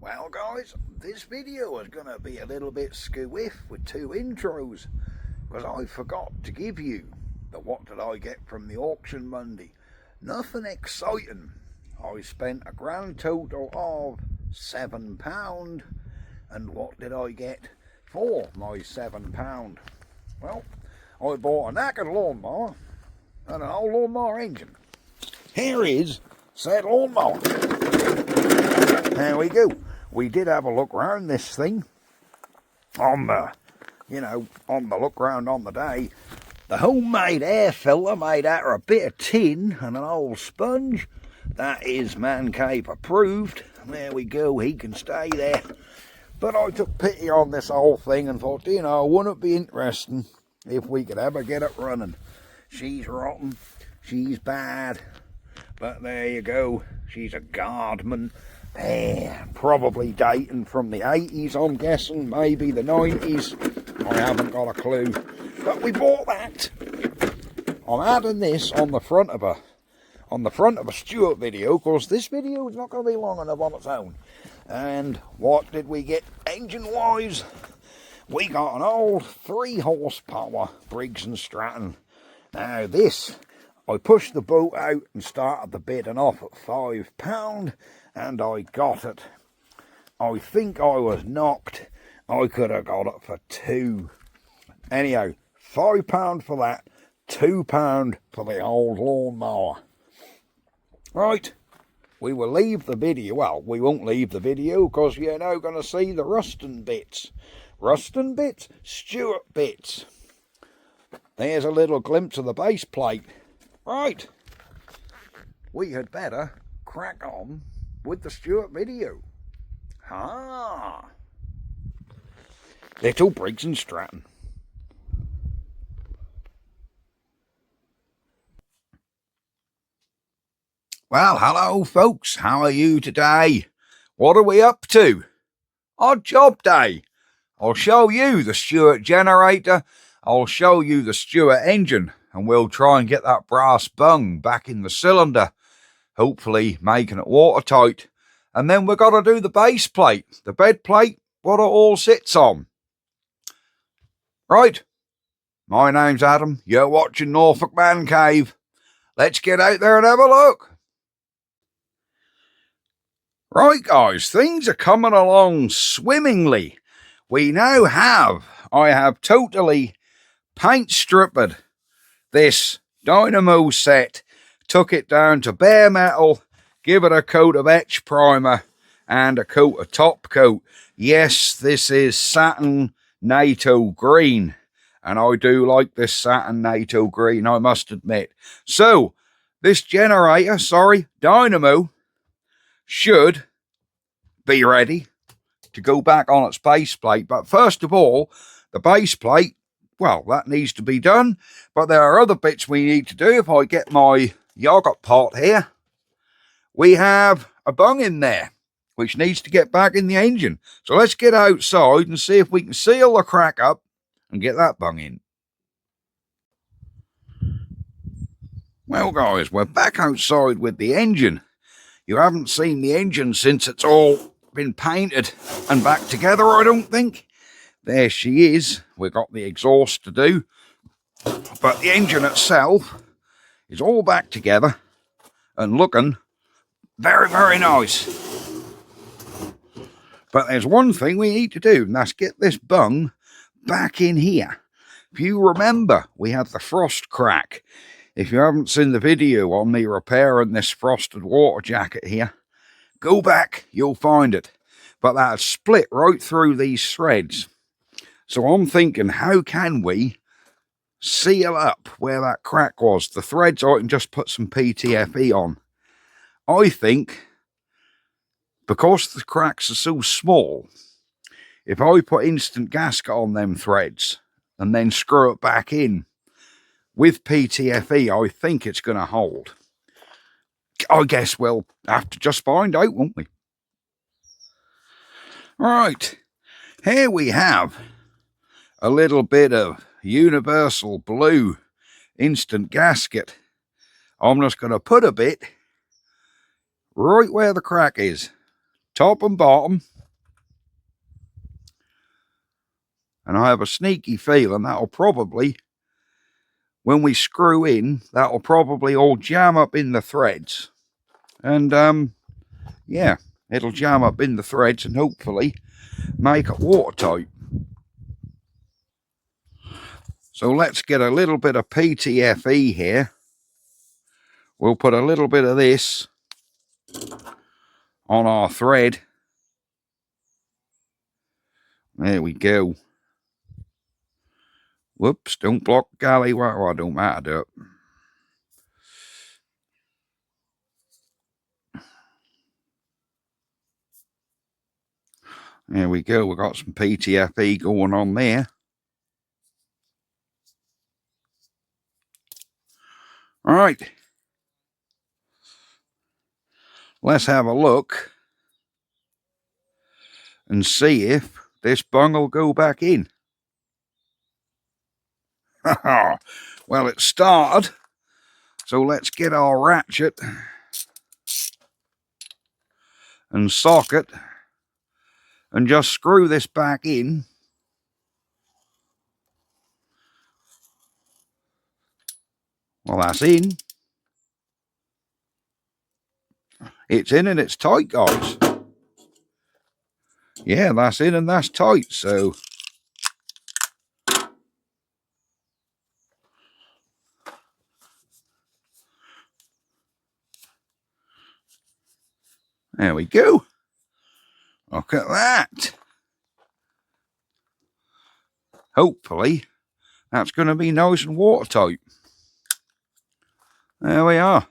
Well guys, this video is going to be a little bit skew-iff with two intros, because I forgot to give you the what did I get from the auction Monday. Nothing exciting. I spent a grand total of £7, and what did I get for my £7? Well, I bought a knackered lawnmower and an old lawnmower engine. Here is said lawnmower. There we go. We did have a look round this thing on the, on the look round on the day. The homemade air filter made out of a bit of tin and an old sponge. That is man cave approved. There we go, he can stay there. But I took pity on this whole thing and thought, wouldn't it be interesting if we could ever get it running? She's rotten, she's bad, but there you go. She's a Guardman. Probably dating from the 80s, I'm guessing, maybe the 90s. I haven't got a clue. But we bought that. I'm adding this on the front of a Stuart video, because this video is not going to be long enough on its own. And what did we get engine-wise? We got an old 3 horsepower Briggs & Stratton. Now this, I pushed the boat out and started the bidding off at £5, and I got it. I think I was knocked. I could have got it for £2. Anyhow, £5 for that, £2 for the old lawnmower. Right, we will leave the video. Well, we won't leave the video because you're now going to see the rusting bits. Rusting bits? Stewart bits. There's a little glimpse of the base plate. Right, we had better crack on with the Stewart video. Little Briggs & Stratton. Well, hello folks, how are you today? What are we up to? Odd job day. I'll show you the Stewart generator, I'll show you the Stewart engine, and we'll try and get that brass bung back in the cylinder, hopefully making it watertight. And then we've got to do the base plate, the bed plate, what it all sits on. Right, my name's Adam, you're watching Norfolk Man Cave. Let's get out there and have a look. Right guys, things are coming along swimmingly. We now I have totally paint stripped this dynamo set, took it down to bare metal, give it a coat of etch primer and a coat of top coat. Yes, this is satin NATO green, and I do like this satin NATO green, I must admit. So this generator, dynamo, should be ready to go back on its base plate. But first of all, the base plate, well, that needs to be done, but there are other bits we need to do. If I get my yogurt pot here, we have a bung in there which needs to get back in the engine. So let's get outside and see if we can seal the crack up and get that bung in. Well guys, we're back outside with the engine. You haven't seen the engine since it's all been painted and back together, I don't think. There she is. We've got the exhaust to do, but the engine itself is all back together and looking very, very nice. But there's one thing we need to do, and that's get this bung back in here. If you remember, we had the frost crack. If you haven't seen the video on me repairing this frosted water jacket here, go back, you'll find it. But that split right through these threads. So I'm thinking, how can we seal up where that crack was? The threads, I can just put some PTFE on. I think, because the cracks are so small, if I put instant gasket on them threads and then screw it back in with PTFE, I think it's going to hold. I guess we'll have to just find out, won't we? Right, here we have a little bit of universal blue instant gasket. I'm just going to put a bit right where the crack is, top and bottom, And I have a sneaky feeling that'll probably, when we screw in, that'll probably all jam up in the threads. And yeah, it'll jam up in the threads and hopefully make it watertight. So let's get a little bit of PTFE here. We'll put a little bit of this on our thread. There we go. Whoops, don't block galley. Well, it don't matter, do it. There we go. We've got some PTFE going on there. All right. Let's have a look and see if this bung will go back in. Well, it started. So let's get our ratchet and socket and just screw this back in. Well, that's in. It's in and it's tight, guys. Yeah, that's in and that's tight, so there we go. Look at that. Hopefully, that's going to be nice and watertight. There we are.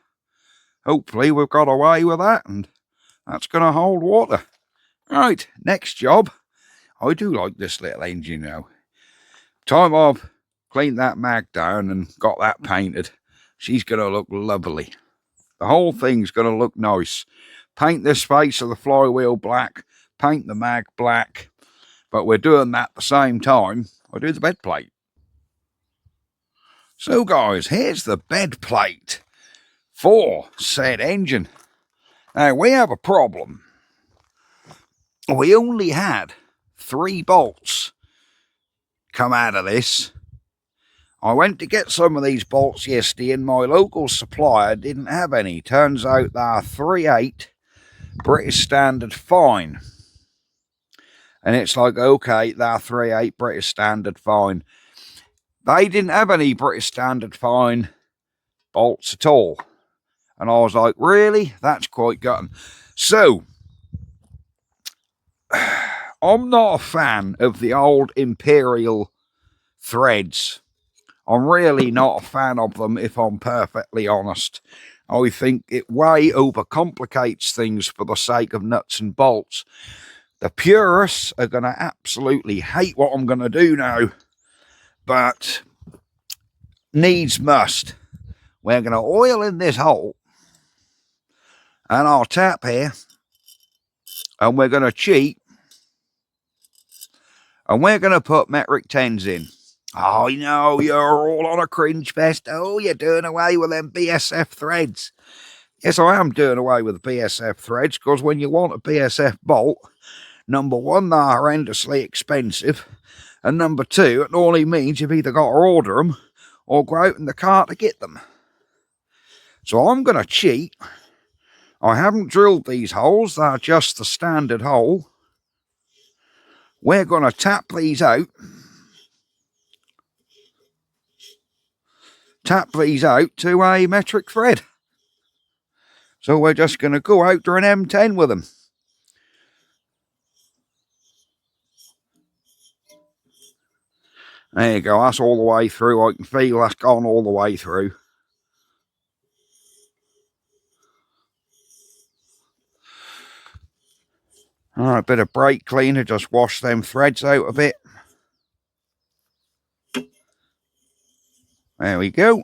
Hopefully, we've got away with that, and that's going to hold water. Right, next job. I do like this little engine now. Time I've cleaned that mag down and got that painted, she's going to look lovely. The whole thing's going to look nice. Paint this face of the flywheel black, paint the mag black, but we're doing that at the same time I do the bed plate. So guys, here's the bed plate for said engine. Now we have a problem. We only had 3 bolts come out of this. I went to get some of these bolts yesterday and my local supplier didn't have any. Turns out they're 3/8 British Standard fine. And it's like, okay, they're 3/8 British Standard fine. They didn't have any British Standard fine bolts at all. And I was like, really? That's quite gutting. So, I'm not a fan of the old Imperial threads. I'm really not a fan of them, if I'm perfectly honest. I think it way overcomplicates things for the sake of nuts and bolts. The purists are going to absolutely hate what I'm going to do now. But needs must. We're going to oil in this hole. And our tap here. And we're going to cheat. And we're going to put metric 10s in. Oh, I know, you're all on a cringe fest. Oh, you're doing away with them BSF threads. Yes, I am doing away with the BSF threads, because when you want a BSF bolt, number one, they're horrendously expensive. And number two, it only means you've either got to order them or go out in the car to get them. So I'm going to cheat. I haven't drilled these holes. They're just the standard hole. We're going to tap these out. Tap these out to a metric thread. So we're just going to go out to an M10 with them. There you go, that's all the way through. I can feel that's gone all the way through. Alright, a bit of brake cleaner, just wash them threads out a bit. There we go.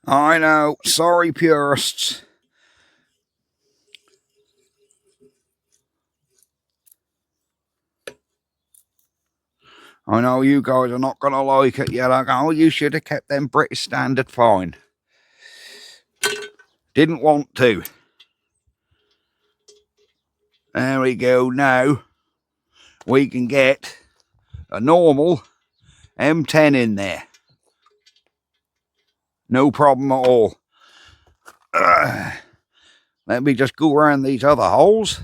I know, sorry purists. I know you guys are not going to like it. You're like, oh, you should have kept them British Standard fine. Didn't want to. There we go now. we can get a normal M10 in there. No problem at all. Let me just go around these other holes.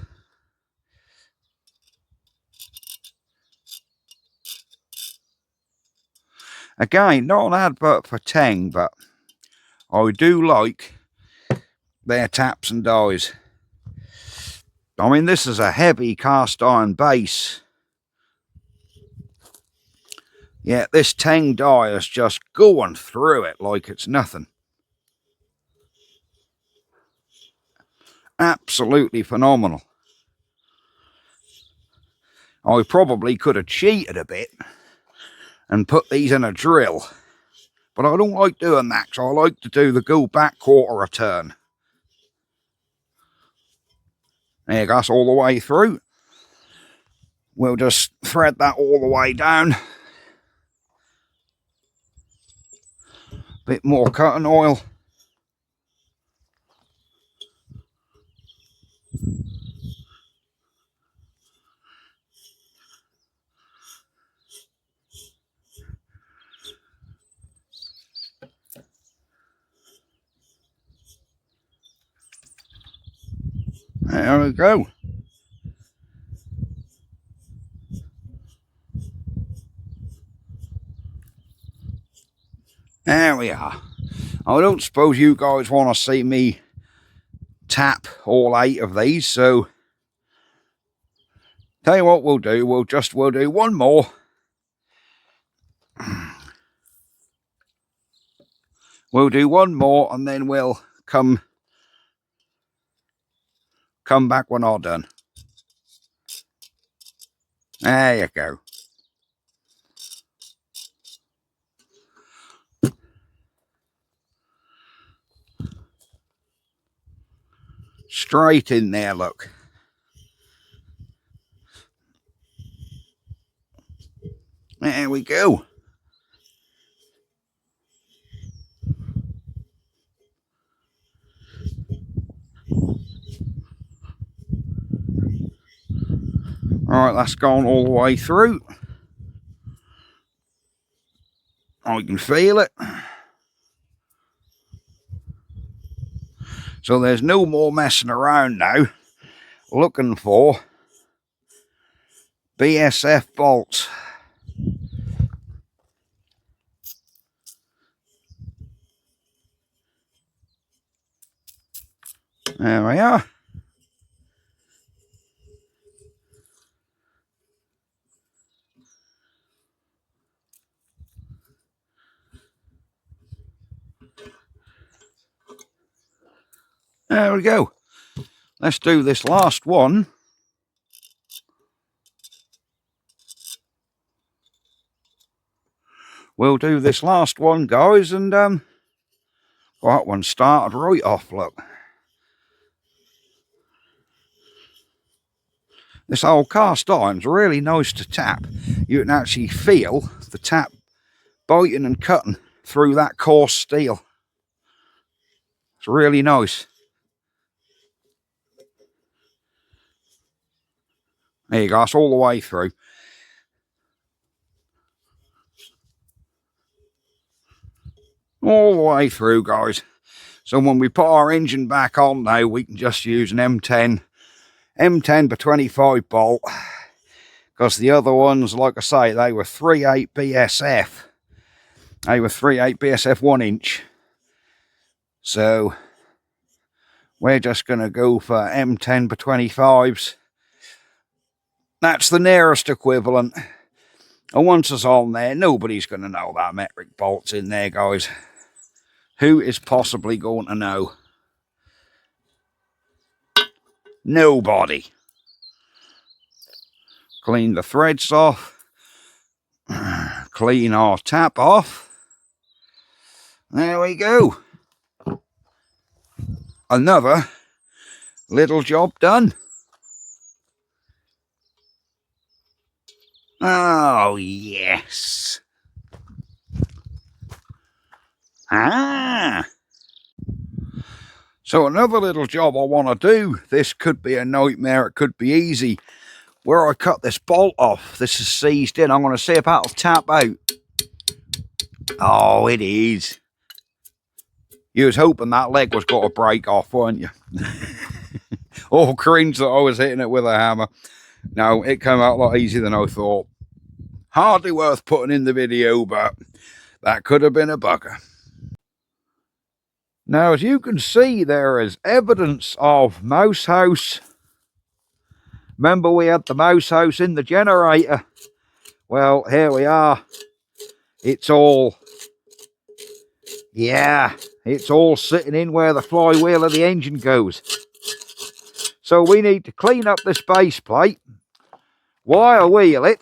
Again, not an advert for Teng, but I do like their taps and dies. I mean, this is a heavy cast iron base. Yeah, this Teng die is just going through it like it's nothing. Absolutely phenomenal. I probably could have cheated a bit and put these in a drill, but I don't like doing that, so I like to do the go back quarter a turn. There, that's all the way through. We'll just thread that all the way down. Bit more cotton oil. There we go. There we are. I don't suppose you guys want to see me tap all 8 of these, so tell you what we'll do, we'll do one more. We'll do one more and then we'll come back when I'm done. There you go. Straight in there, look. There we go. Alright, that's gone all the way through. I can feel it. So there's no more messing around now. Looking for BSF bolts. There we are. There we go. Let's do this last one. We'll do this last one, guys, and that one started right off, look. This old cast iron's really nice to tap. You can actually feel the tap biting and cutting through that coarse steel. It's really nice. There you go, it's all the way through. All the way through, guys. So when we put our engine back on now, we can just use an M10 by 25 bolt. Because the other ones, like I say, they were 3/8 BSF. They were 3/8 BSF 1 inch. So we're just going to go for M10 by 25s. That's the nearest equivalent. And once it's on there, nobody's going to know that metric bolt's in there, guys. Who is possibly going to know? Nobody. Clean the threads off. Clean our tap off. There we go. Another little job done. Oh, yes. So another little job I want to do. This could be a nightmare. It could be easy. where I cut this bolt off, this is seized in. I'm going to see if that'll tap out. Oh, it is. You was hoping that leg was got to break off, weren't you? All cringe that I was hitting it with a hammer. No, it came out a lot easier than I thought. Hardly worth putting in the video, but that could have been a bugger. Now, as you can see, there is evidence of mouse house. Remember, we had the mouse house in the generator. Well, here we are. It's all, yeah, it's all sitting in where the flywheel of the engine goes. So we need to clean up this base plate, wire wheel it,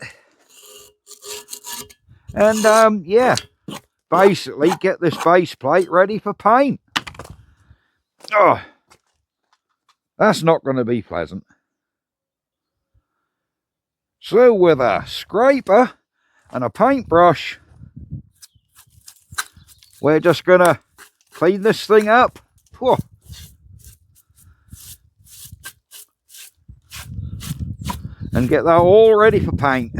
and yeah, basically get this base plate ready for paint. Oh, that's not going to be pleasant. So with a scraper and a paintbrush, we're just going to clean this thing up. Whoa. And get that all ready for paint.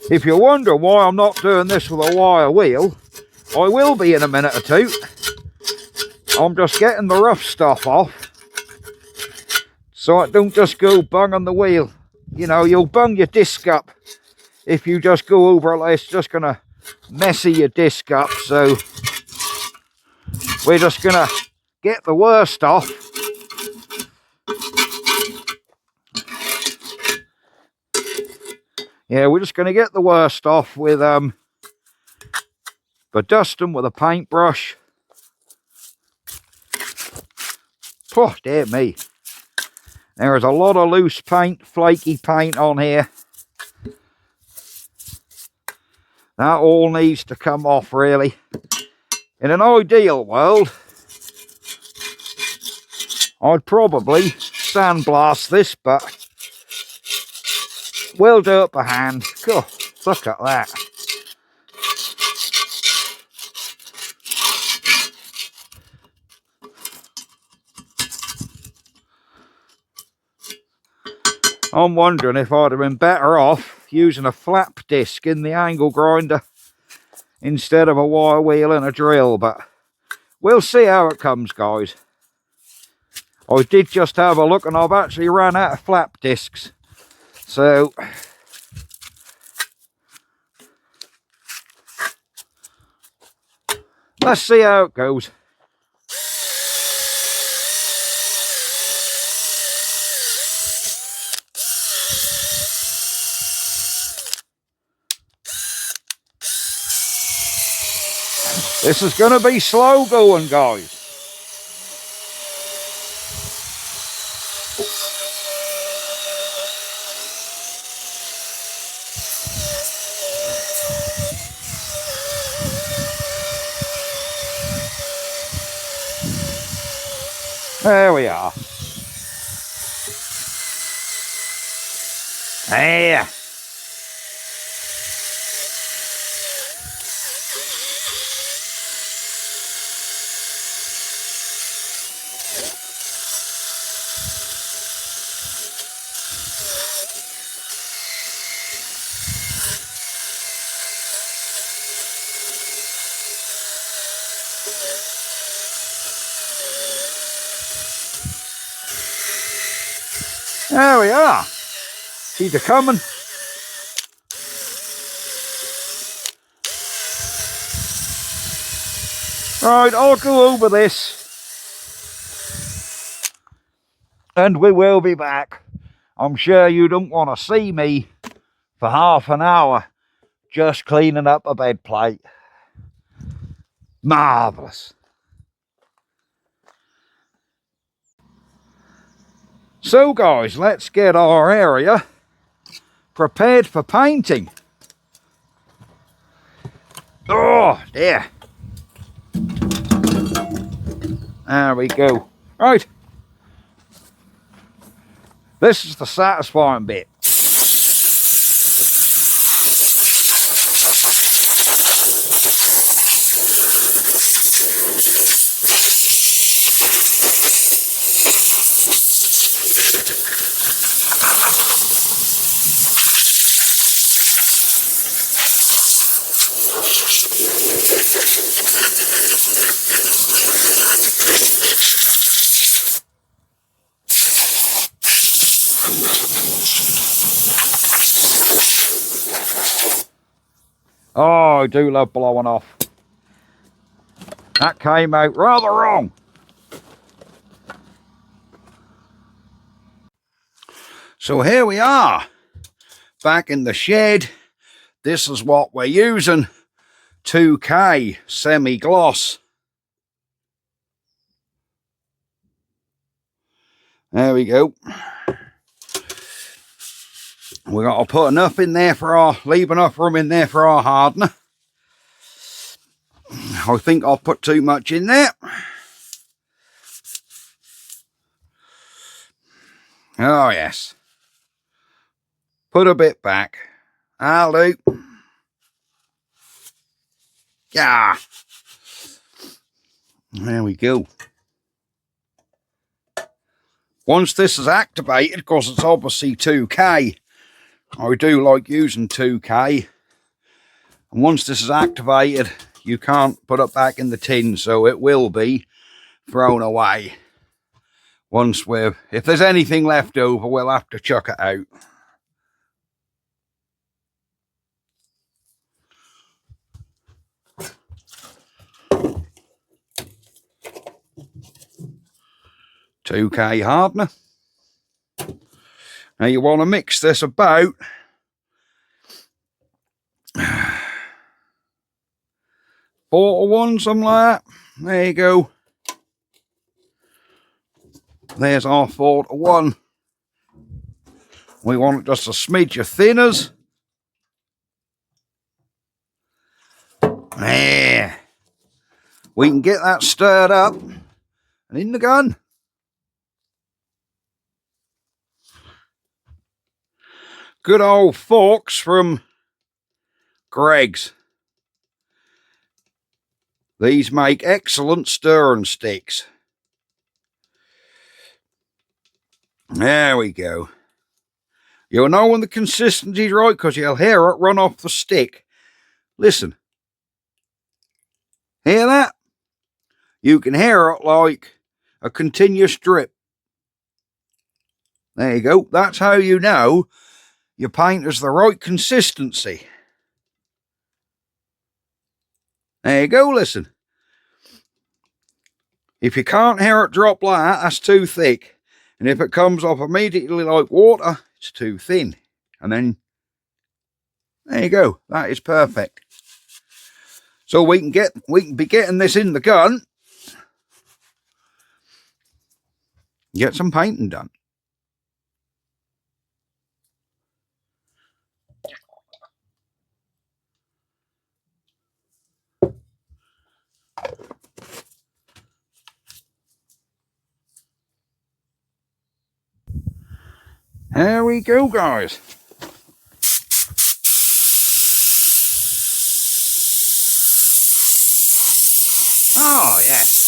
If you wonder why I'm not doing this with a wire wheel, I will be in a minute or two. I'm just getting the rough stuff off so it don't just go bung on the wheel. You know, you'll bung your disc up if you just go over it. It's just going to messy your disc up. So we're just going to get the worst off. Yeah, we're just going to get the worst off with but dust them with a paintbrush. Oh, dear me. There is a lot of loose paint, flaky paint on here. That all needs to come off, really. In an ideal world, I'd probably sandblast this, but we'll do it by hand. God, look at that. I'm wondering if I'd have been better off using a flap disc in the angle grinder instead of a wire wheel and a drill, but we'll see how it comes, guys. I did just have a look and I've actually ran out of flap discs. So let's see how it goes. This is going to be slow going, guys. There we are. There. There we are. See the coming. Right, I'll go over this and we will be back. I'm sure you don't want to see me for half an hour just cleaning up a bed plate. Marvellous. So guys, let's get our area prepared for painting. Oh dear. There we go. Right. This is the satisfying bit. Oh, I do love blowing off. That came out rather wrong. So here we are, back in the shed. This is what we're using. 2K semi-gloss. There we go. We got to put enough in there for our, leave enough room in there for our hardener. I think I'll put too much in there. Oh yes. Put a bit back. I'll do. Yeah. There we go. Once this is activated, because it's obviously 2K, I do like using 2K. And once this is activated, you can't put it back in the tin, so it will be thrown away. Once if there's anything left over, we'll have to chuck it out. $2K hardener. Now you want to mix this about 4-to-1, something like that. There you go. There's our 4-to-1. We want it just a smidge of thinners. There. We can get that stirred up and in the gun. Good old forks from Greg's. These make excellent stirring sticks. There we go. You'll know when the consistency's right because you'll hear it run off the stick. Listen. Hear that? You can hear it like a continuous drip. There you go. That's how you know your paint is the right consistency. There you go, listen. If you can't hear it drop like that, that's too thick. And if it comes off immediately like water, it's too thin. And then, there you go. That is perfect. So we can be getting this in the gun. Get some painting done. There we go, guys. Oh, yes.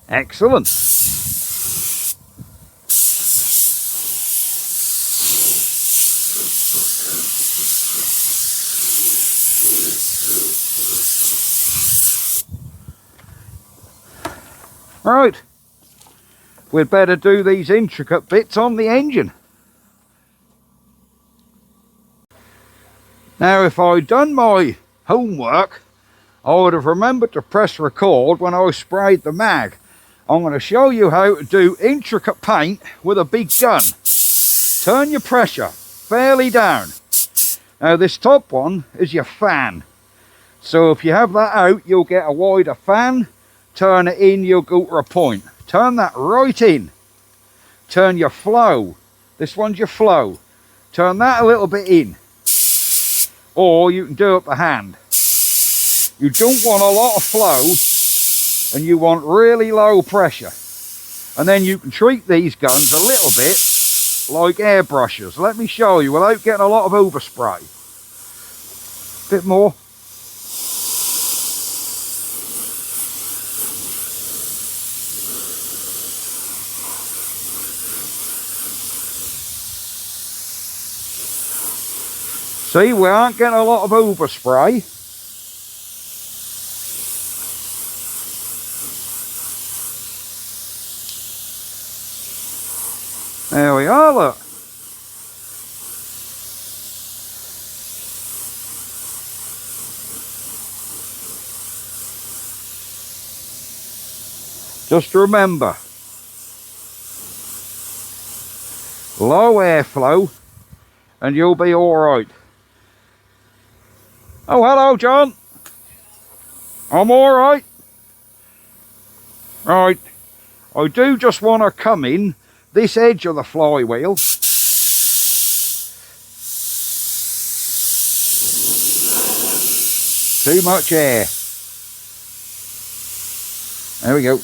Excellent. Right, we'd better do these intricate bits on the engine. Now, if I'd done my homework, I would have remembered to press record when I sprayed the mag. I'm going to show you how to do intricate paint with a big gun. Turn your pressure fairly down. Now, this top one is your fan. So if you have that out, you'll get a wider fan. Turn it in, you'll go to a point. Turn that right in. Turn your flow. This one's your flow. Turn that a little bit in. Or you can do it by hand. You don't want a lot of flow and you want really low pressure. And then you can treat these guns a little bit like airbrushes. Let me show you without getting a lot of overspray. Bit more. See, we aren't getting a lot of overspray. There we are, look. Just remember, low airflow and you'll be all right. Oh, hello, John. I'm all right. Right, I do just want to come in this edge of the flywheel. Too much air. There we go.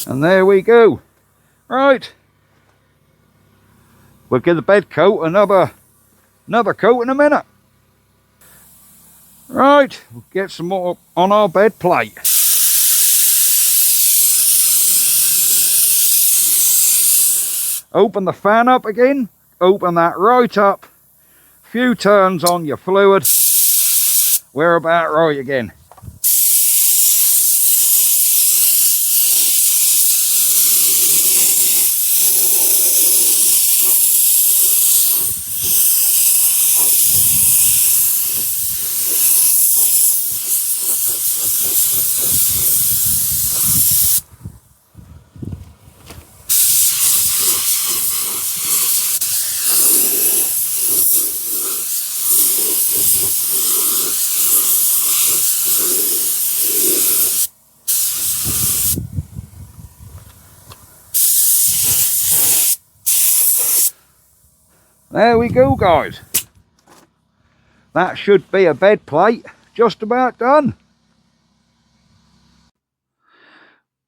And there we go. Right. We'll give the bed coat another coat in a minute. Right, we'll get some more on our bed plate. Open the fan up again. Open that right up. Few turns on your fluid. We're about right again. There we go, guys. That should be a bed plate just about done.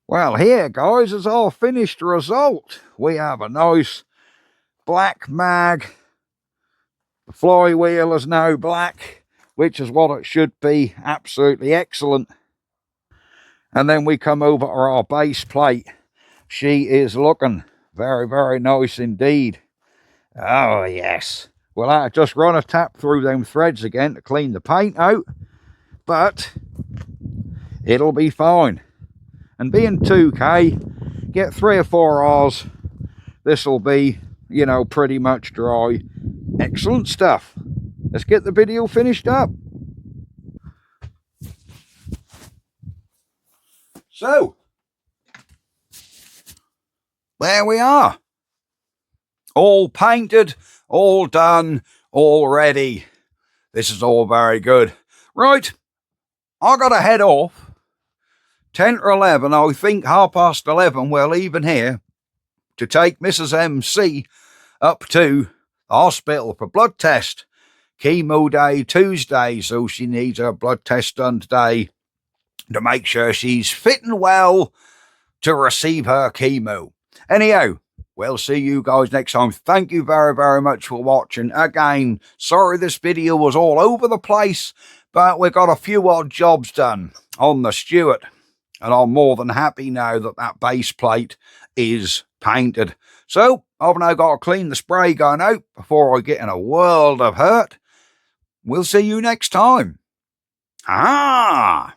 Well, here, guys, is our finished result. We have a nice black mag. The flywheel is now black, which is what it should be. Absolutely excellent. And then we come over to our base plate. She is looking very, very nice indeed. Oh, yes. Well, I just run a tap through them threads again to clean the paint out. But it'll be fine. And being 2K, get 3 or 4 hours. This'll be, you know, pretty much dry. Excellent stuff. Let's get the video finished up. So, there we are. All painted, all done, all ready. This is all very good. Right, I got to head off. 10 or 11, I think 11:30 we're leaving here to take Mrs. MC up to the hospital for blood test. Chemo day Tuesday, so she needs her blood test done today to make sure she's fit and well to receive her chemo. Anyhow, we'll see you guys next time. Thank you very, very much for watching. Again, sorry this video was all over the place, but we got a few odd jobs done on the Stewart. And I'm more than happy now that that base plate is painted. So, I've now got to clean the spray gun out before I get in a world of hurt. We'll see you next time. Ah!